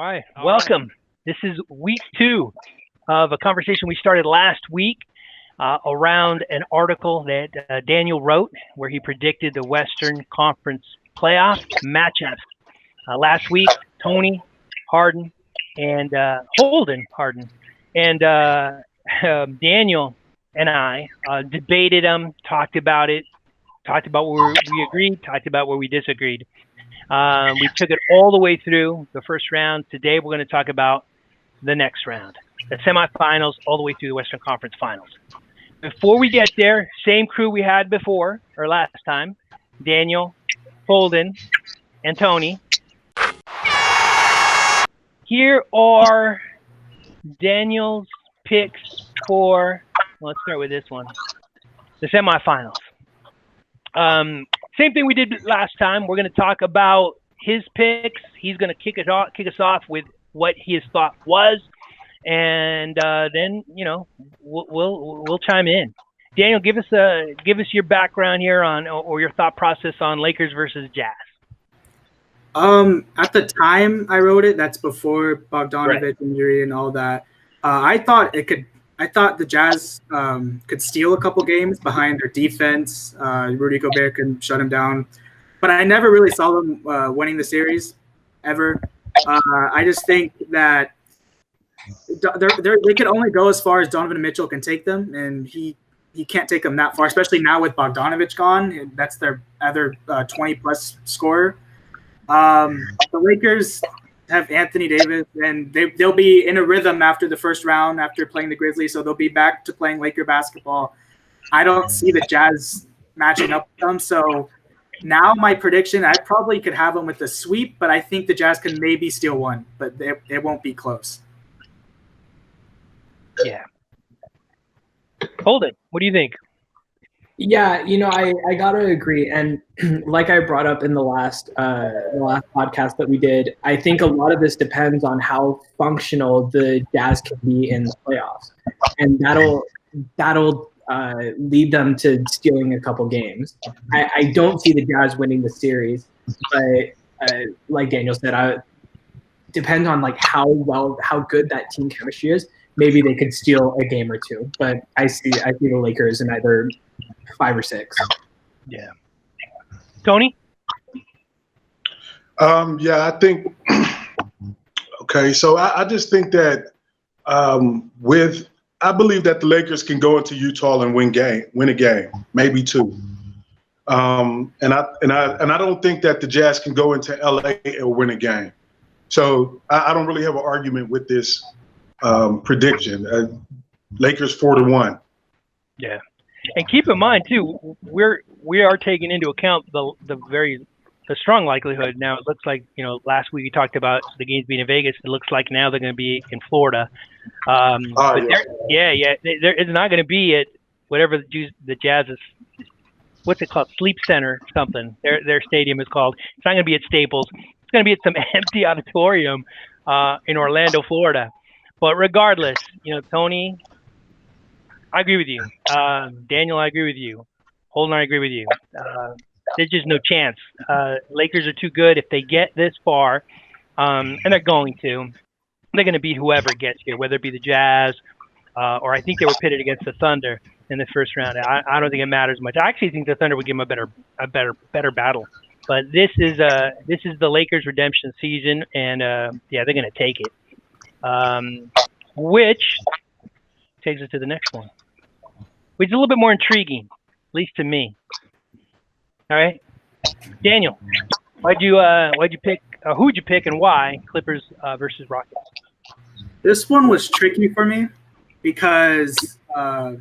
right, welcome. This is week 2 of a conversation we started last week around an article that Daniel wrote where he predicted the Western Conference playoff matchups. Last week, Tony Harden and Holden Harden and Daniel and I debated them, talked about it, talked about where we agreed, talked about where we disagreed. We took it all the way through the first round. Today, we're going to talk about the next round, the semifinals, all the way through the Western Conference Finals. Before we get there, same crew we had before, or last time, Daniel, Holden, and Tony. Here are Daniel's picks for, let's start with this one, the semifinals. Same thing we did last time. We're going to talk about his picks. He's going to kick us off with what his thought was, and then we'll chime in. Daniel, give us your background here on or your thought process on Lakers versus Jazz. At the time I wrote it, that's before Bogdanovic injury and all that. I thought the Jazz could steal a couple games behind their defense. Rudy Gobert could shut him down, but I never really saw them winning the series ever. I just think that they could only go as far as Donovan Mitchell can take them, and he can't take them that far, especially now with Bogdanovic gone. That's their other 20-plus scorer. The Lakers have Anthony Davis, and they'll be in a rhythm after the first round, after playing the Grizzlies, so they'll be back to playing Laker basketball. I don't see the Jazz matching up with them, so now my prediction, I probably could have them with a sweep, but I think the Jazz can maybe steal one, but it won't be close. Yeah. Hold it. What do you think? Yeah, I gotta agree, and like I brought up in the last podcast that we did, I think a lot of this depends on how functional the Jazz can be in the playoffs, and that'll lead them to stealing a couple games. I don't see the Jazz winning the series, but like Daniel said, depends on like how good that team chemistry is. Maybe they could steal a game or two, but I see the Lakers in either 5 or 6. Yeah. Tony? I think okay, so I just think that I believe that the Lakers can go into Utah and win a game, maybe 2. And I don't think that the Jazz can go into LA and win a game. So I don't really have an argument with this prediction. Lakers 4-1. Yeah. And keep in mind too, we are taking into account the strong likelihood. Now it looks like last week we talked about the games being in Vegas. It looks like now they're going to be in Florida. It's not going to be at whatever the Jazz's what's it called, Sleep Center something. Their stadium is called. It's not going to be at Staples. It's going to be at some empty auditorium in Orlando, Florida. But regardless, Tony, I agree with you. Daniel, I agree with you. Holden, I agree with you. There's just no chance. Lakers are too good if they get this far, and they're going to. They're going to beat whoever gets here, whether it be the Jazz or I think they were pitted against the Thunder in the first round. I don't think it matters much. I actually think the Thunder would give them a better battle. But this is the Lakers' redemption season, and they're going to take it. Which takes us to the next one, which is a little bit more intriguing, at least to me. All right, Daniel, why'd you pick? Who'd you pick and why? Clippers versus Rockets. This one was tricky for me because I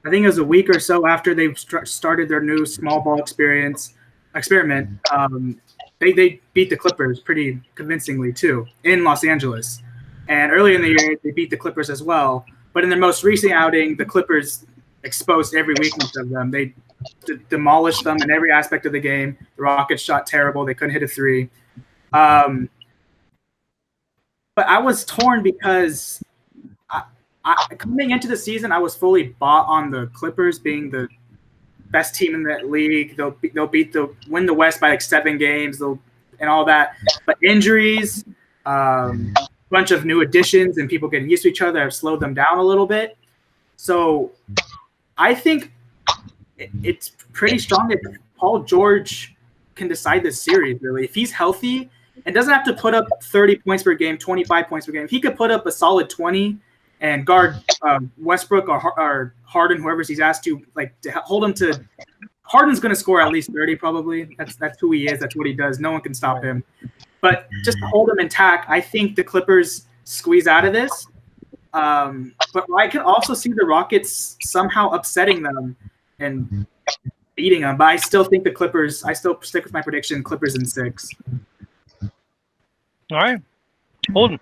think it was a week or so after they started their new small ball experiment. They beat the Clippers pretty convincingly too in Los Angeles. And earlier in the year, they beat the Clippers as well. But in their most recent outing, the Clippers exposed every weakness of them. They demolished them in every aspect of the game. The Rockets shot terrible. They couldn't hit a 3. But I was torn because coming into the season, I was fully bought on the Clippers being the best team in that league. They'll win the West by like 7 games. And all that. But injuries Bunch of new additions and people getting used to each other have slowed them down a little bit. So I think it's pretty strong that Paul George can decide this series, really. If he's healthy and doesn't have to put up 30 points per game, 25 points per game, if he could put up a solid 20 and guard Westbrook or Harden, whoever he's asked to, like, to hold him to – Harden's going to score at least 30 probably. That's who he is. That's what he does. No one can stop him. But just to hold him intact, I think the Clippers squeeze out of this. But I can also see the Rockets somehow upsetting them and beating them. But I still think the Clippers – I still stick with my prediction, Clippers in 6. All right. Holden.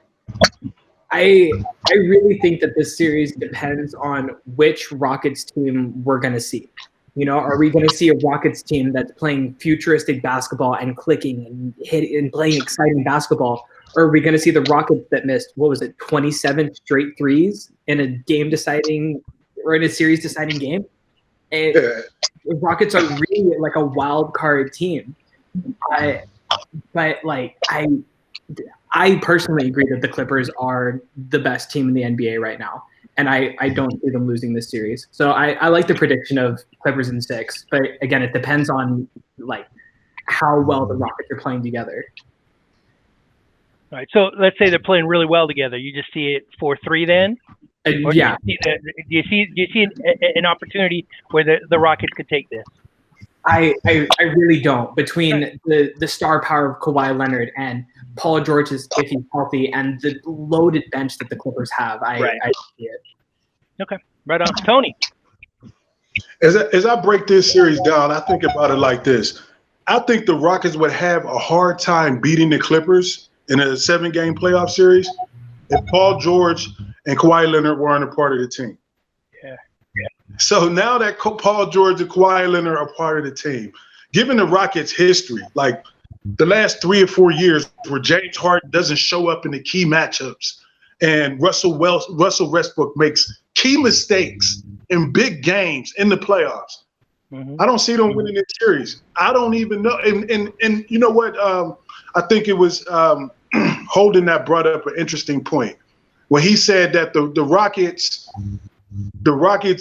I really think that this series depends on which Rockets team we're going to see. You know, are we going to see a Rockets team that's playing futuristic basketball and clicking and playing exciting basketball? Or are we going to see the Rockets that missed, 27 straight threes in a game-deciding or in a series-deciding game? And the Rockets are really like a wild card team. I personally agree that the Clippers are the best team in the NBA right now. And I don't see them losing this series. So I like the prediction of Clippers in 6. But again, it depends on like how well the Rockets are playing together. All right. So let's say they're playing really well together. You just see it 4-3 then? Or Yeah. Do you see an opportunity where the Rockets could take this? I really don't. Between the star power of Kawhi Leonard and Paul George, if he's healthy, and the loaded bench that the Clippers have, I see it. Okay, right on. Tony. As I break this series down, I think about it like this. I think the Rockets would have a hard time beating the Clippers in a 7-game playoff series if Paul George and Kawhi Leonard weren't a part of the team. Yeah. So now that Paul George and Kawhi Leonard are part of the team, given the Rockets' history, like the last 3 or 4 years where James Harden doesn't show up in the key matchups and Russell Westbrook makes key mistakes in big games in the playoffs, I don't see them winning this series. I don't even know. And you know what? I think it was Holden that brought up an interesting point when he said that the Rockets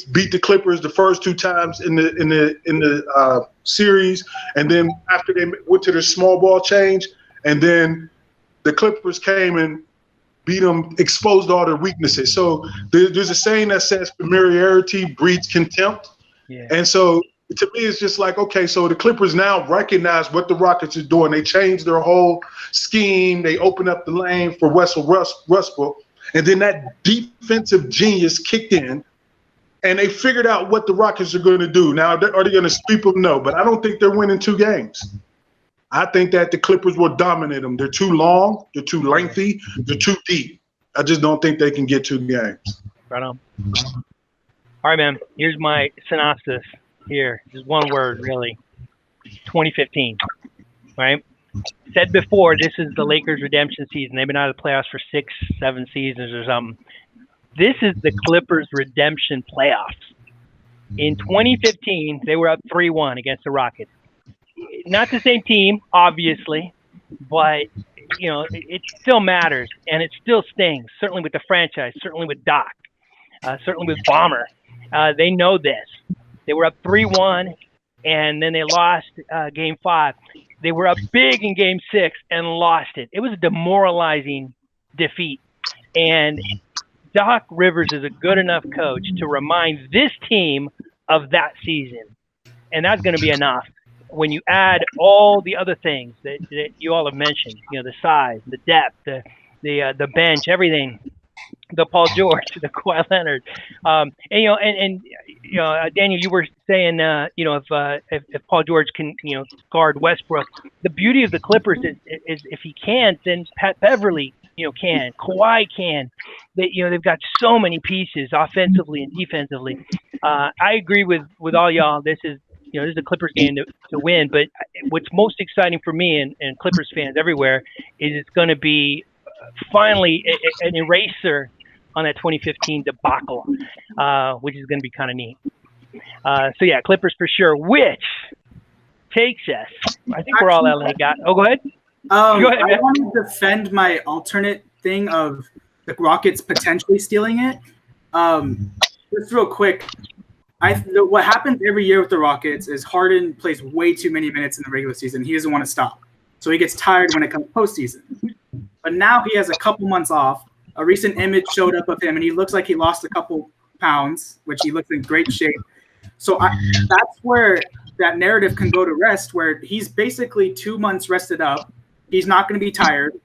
beat the Clippers the first 2 times in the series, and then after they went to the small ball change, and then the Clippers came and beat them, exposed all their weaknesses. So there's a saying that says familiarity breeds contempt, and so to me it's just like, okay, so the Clippers now recognize what the Rockets are doing. They changed their whole scheme. They opened up the lane for Westbrook. And then that defensive genius kicked in, and they figured out what the Rockets are going to do. Now, are they going to sweep them? No, but I don't think they're winning 2 games. I think that the Clippers will dominate them. They're too long, they're too lengthy, they're too deep. I just don't think they can get 2 games. Right on. All right, man. Here's my synopsis here. Just one word, really. 2015, right? Said before, this is the Lakers' redemption season. They've been out of the playoffs for 6, 7 seasons or something. This is the Clippers' redemption playoffs. In 2015, they were up 3-1 against the Rockets. Not the same team, obviously, but you know it still matters and it still stings. Certainly with the franchise, certainly with Doc, certainly with Bomber. They know this. They were up 3-1, and then they lost Game 5. They were up big in Game 6 and lost it. It was a demoralizing defeat. And Doc Rivers is a good enough coach to remind this team of that season. And that's going to be enough. When you add all the other things that you all have mentioned, you know, the size, the depth, the bench, everything, the Paul George, the Kawhi Leonard, and Daniel, you were saying, if Paul George can, guard Westbrook, the beauty of the Clippers is if he can't, then Pat Beverly, can, Kawhi can. They've got so many pieces offensively and defensively. I agree with all y'all. This is a Clippers game to win. But what's most exciting for me and Clippers fans everywhere is it's going to be finally an eraser on that 2015 debacle, which is going to be kind of neat. Clippers for sure, which takes us, I think we're all LA guys. Oh, go ahead. Go ahead, I man. want to defend my alternate thing of the Rockets potentially stealing it. Just real quick, what happens every year with the Rockets is Harden plays way too many minutes in the regular season. He doesn't want to stop, so he gets tired when it comes postseason. But now he has a couple months off. A recent image showed up of him, and he looks like he lost a couple pounds, which he looks in great shape. So that's where that narrative can go to rest, where he's basically 2 months rested up. He's not going to be tired,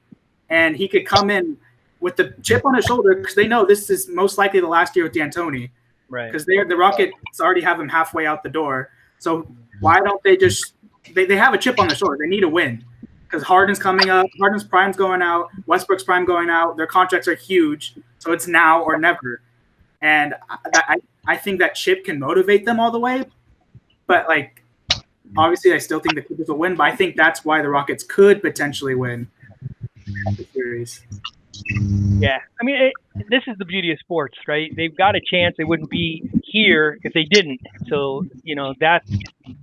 and he could come in with the chip on his shoulder because they know this is most likely the last year with D'Antoni. Right. Because the Rockets already have him halfway out the door. So why don't they just they have a chip on their shoulder. They need a win. Because Harden's coming up, Harden's prime's going out, Westbrook's prime going out. Their contracts are huge, so it's now or never. And I think that chip can motivate them all the way. But like, obviously, I still think the Clippers will win. But I think that's why the Rockets could potentially win the series. Yeah, I mean, this is the beauty of sports, right? They've got a chance. They wouldn't be here if they didn't. So, that's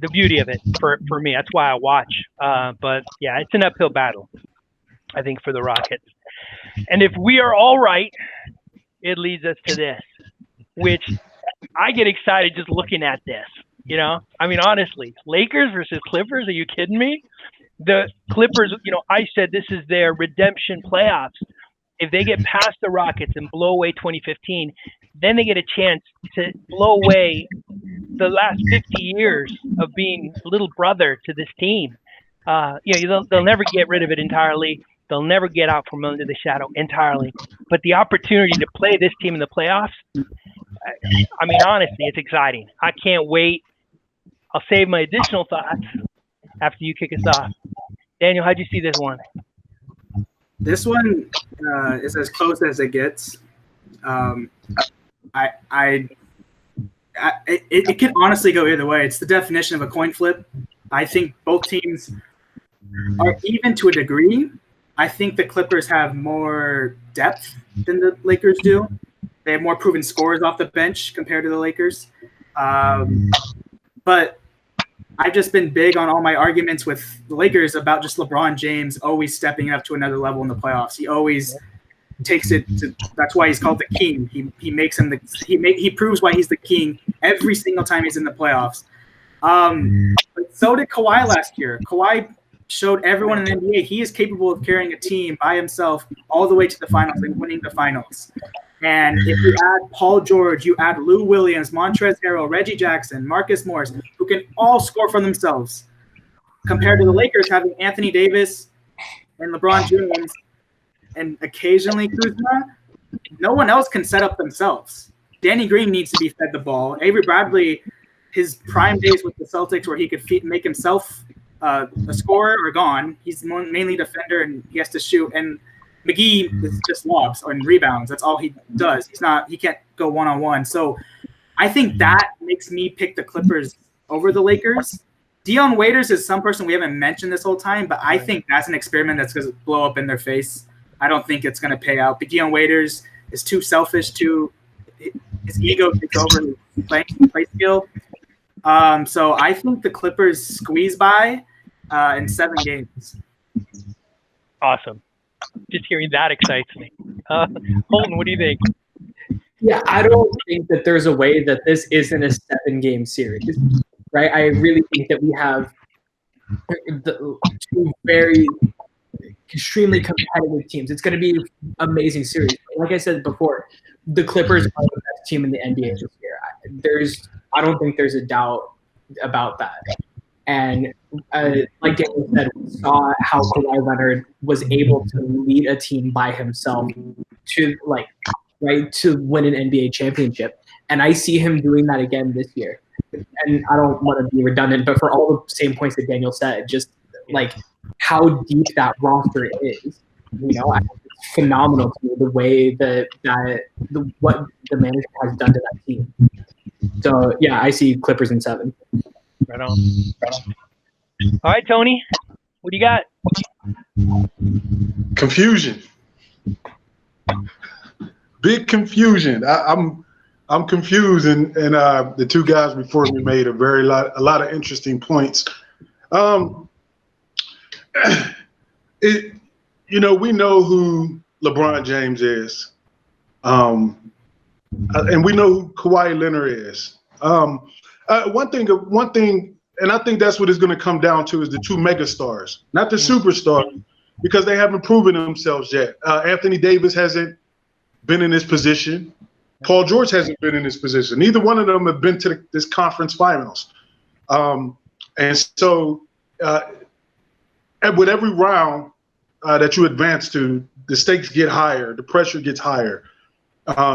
the beauty of it for me. That's why I watch. But, yeah, it's an uphill battle, I think, for the Rockets. And if we are all right, it leads us to this, which I get excited just looking at this, I mean, honestly, Lakers versus Clippers, are you kidding me? The Clippers, I said this is their redemption playoffs. If they get past the Rockets and blow away 2015, then they get a chance to blow away the last 50 years of being little brother to this team. They'll never get rid of it entirely. They'll never get out from under the shadow entirely. But the opportunity to play this team in the playoffs, I mean, honestly, it's exciting. I can't wait. I'll save my additional thoughts after you kick us off. Daniel, how'd you see this one? This one is as close as it gets. It can honestly go either way. It's the definition of a coin flip. I think both teams are even to a degree. I think the Clippers have more depth than the Lakers do. They have more proven scorers off the bench compared to the Lakers. But I've just been big on all my arguments with the Lakers about just LeBron James always stepping up to another level in the playoffs. He always takes it to, that's why he's called the king. He makes him he proves why he's the king every single time he's in the playoffs. But so did Kawhi last year. Kawhi showed everyone in the NBA he is capable of carrying a team by himself all the way to the finals and winning the finals. And if you add Paul George, you add Lou Williams, Montrezl Harrell, Reggie Jackson, Marcus Morris, who can all score for themselves, compared to the Lakers having Anthony Davis and LeBron James and occasionally Kuzma, no one else can set up themselves. Danny Green needs to be fed the ball. Avery Bradley, his prime days with the Celtics where he could make himself a scorer are gone. He's mainly defender and he has to shoot. And McGee is just lobs and rebounds. That's all he does. He can't go one-on-one. So I think that makes me pick the Clippers over the Lakers. Dion Waiters is some person we haven't mentioned this whole time, but I think that's an experiment that's going to blow up in their face. I don't think it's going to pay out. But Dion Waiters is too selfish, his ego takes over his play skill. So I think the Clippers squeeze by in 7 games. Awesome. Just hearing that excites me. Holden, what do you think? Yeah, I don't think that there's a way that this isn't a 7-game series, right? I really think that we have two very extremely competitive teams. It's going to be an amazing series. Like I said before, the Clippers are the best team in the NBA this year. I don't think there's a doubt about that. And like Daniel said, we saw how Kawhi Leonard was able to lead a team by himself to win an NBA championship. And I see him doing that again this year. And I don't want to be redundant, but for all the same points that Daniel said, just like how deep that roster is, it's phenomenal to me the way what the management has done to that team. So yeah, I see Clippers in 7. Right on. All right, Tony, what do you got? Confusion. Big confusion. I'm confused, and the two guys before me made a lot of interesting points. we know who LeBron James is, and we know who Kawhi Leonard is. One thing, and I think that's what it's going to come down to is the two megastars, not the superstars, because they haven't proven themselves yet. Anthony Davis hasn't been in this position. Paul George hasn't been in this position. Neither one of them have been to this conference finals. And so with every round that you advance to, the stakes get higher, the pressure gets higher,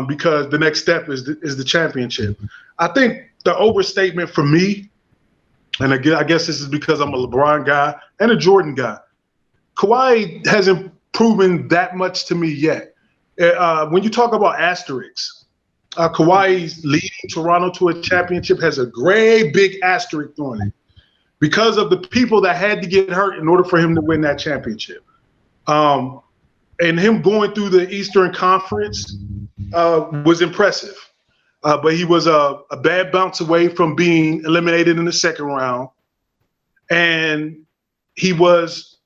because the next step is the championship. I think the overstatement for me, and again, I guess this is because I'm a LeBron guy and a Jordan guy, Kawhi hasn't proven that much to me yet. When you talk about asterisks, Kawhi's leading Toronto to a championship has a great big asterisk on it because of the people that had to get hurt in order for him to win that championship. And him going through the Eastern Conference was impressive. But he was a bad bounce away from being eliminated in the second round. And he was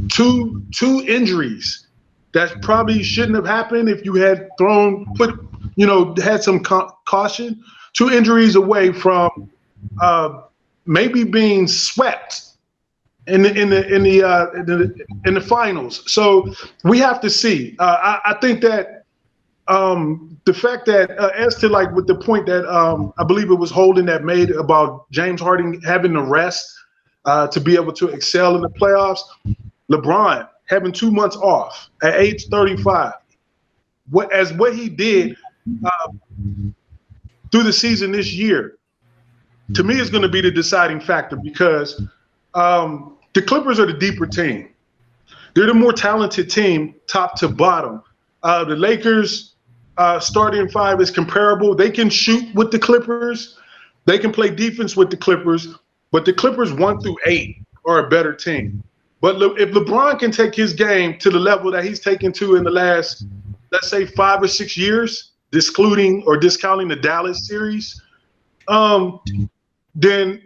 two injuries that probably shouldn't have happened if you had had some caution. 2 injuries away from maybe being swept in the finals. So we have to see. I think that the fact that as to like with the point that I believe it was Holden that made about James Harden having the rest to be able to excel in the playoffs, LeBron having 2 months off at age 35, what he did through the season this year, to me is going to be the deciding factor because the Clippers are the deeper team. They're the more talented team, top to bottom. The Lakers starting 5 is comparable. They can shoot with the Clippers. They can play defense with the Clippers, but the Clippers 1 through 8 are a better team. But if LeBron can take his game to the level that he's taken to in the last, let's say, 5 or 6 years, discounting the Dallas series, then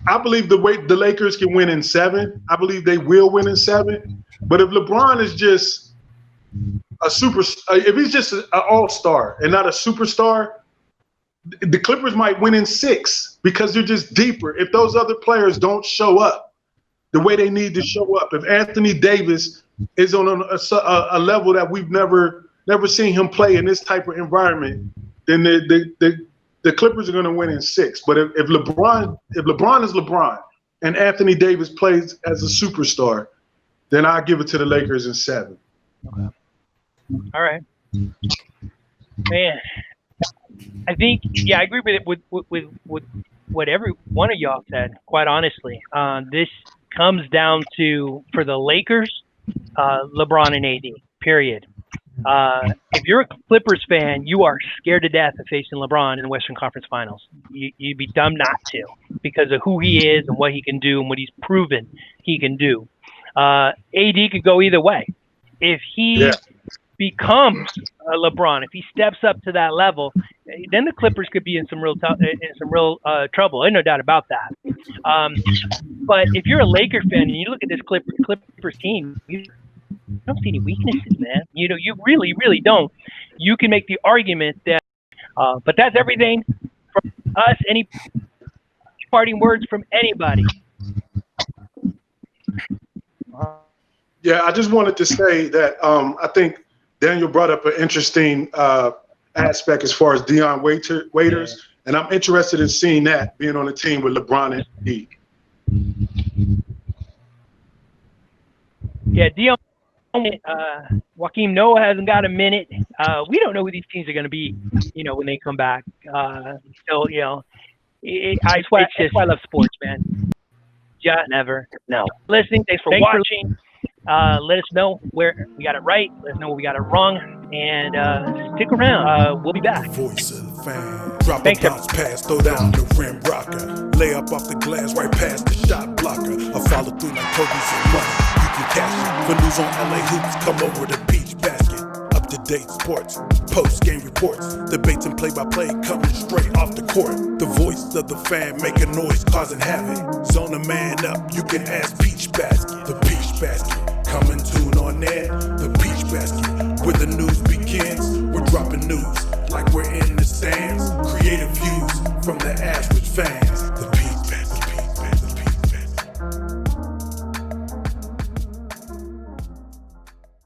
I believe the Lakers can win in 7. I believe they will win in 7. But if LeBron is just if he's just an all-star and not a superstar, the Clippers might win in 6 because they're just deeper. If those other players don't show up the way they need to show up, if Anthony Davis is on a level that we've never seen him play in this type of environment, then the Clippers are going to win in 6. But if LeBron is LeBron and Anthony Davis plays as a superstar, then I'll give it to the Lakers in 7. Okay. All right, man. I think I agree with what every one of y'all said. Quite honestly, this comes down to, for the Lakers, LeBron and AD. Period. If you're a Clippers fan, you are scared to death of facing LeBron in the Western Conference Finals. You'd be dumb not to, because of who he is and what he can do and what he's proven he can do. AD could go either way. If he becomes LeBron, if he steps up to that level, then the Clippers could be in some real trouble. There's no doubt about that. But if you're a Laker fan and you look at this Clippers team, you don't see any weaknesses, man. You really, really don't. You can make the argument that, but that's everything from us. Any parting words from anybody? Yeah, I just wanted to say that I think Daniel brought up an interesting aspect as far as Dion Waiters, and I'm interested in seeing that being on a team with LeBron and AD. Yeah, Dion. Joakim Noah hasn't got a minute. We don't know who these teams are going to be, when they come back. So, that's why I love sports, man. Just never know. Listening, thanks for watching. Let us know where we got it right. Let us know where we got it wrong. And stick around. We'll be back. Voice of the fan. Drop a bounce pass, throw down the rim rocker. Lay up off the glass, right past the shot blocker. I follow through like Kobe's and money. You can cash it. For news on LA hoops, come over to Beach Basket. Up to up-to-date sports, post-game reports, debates and play-by-play coming straight off the court. The voice of the fan making noise, causing havoc. Zone a man up, you can ask Peach Basket. The Peach Basket, come and tune on in. The Peach Basket, where the news begins. We're dropping news like we're in the stands. Creative views from the average fan.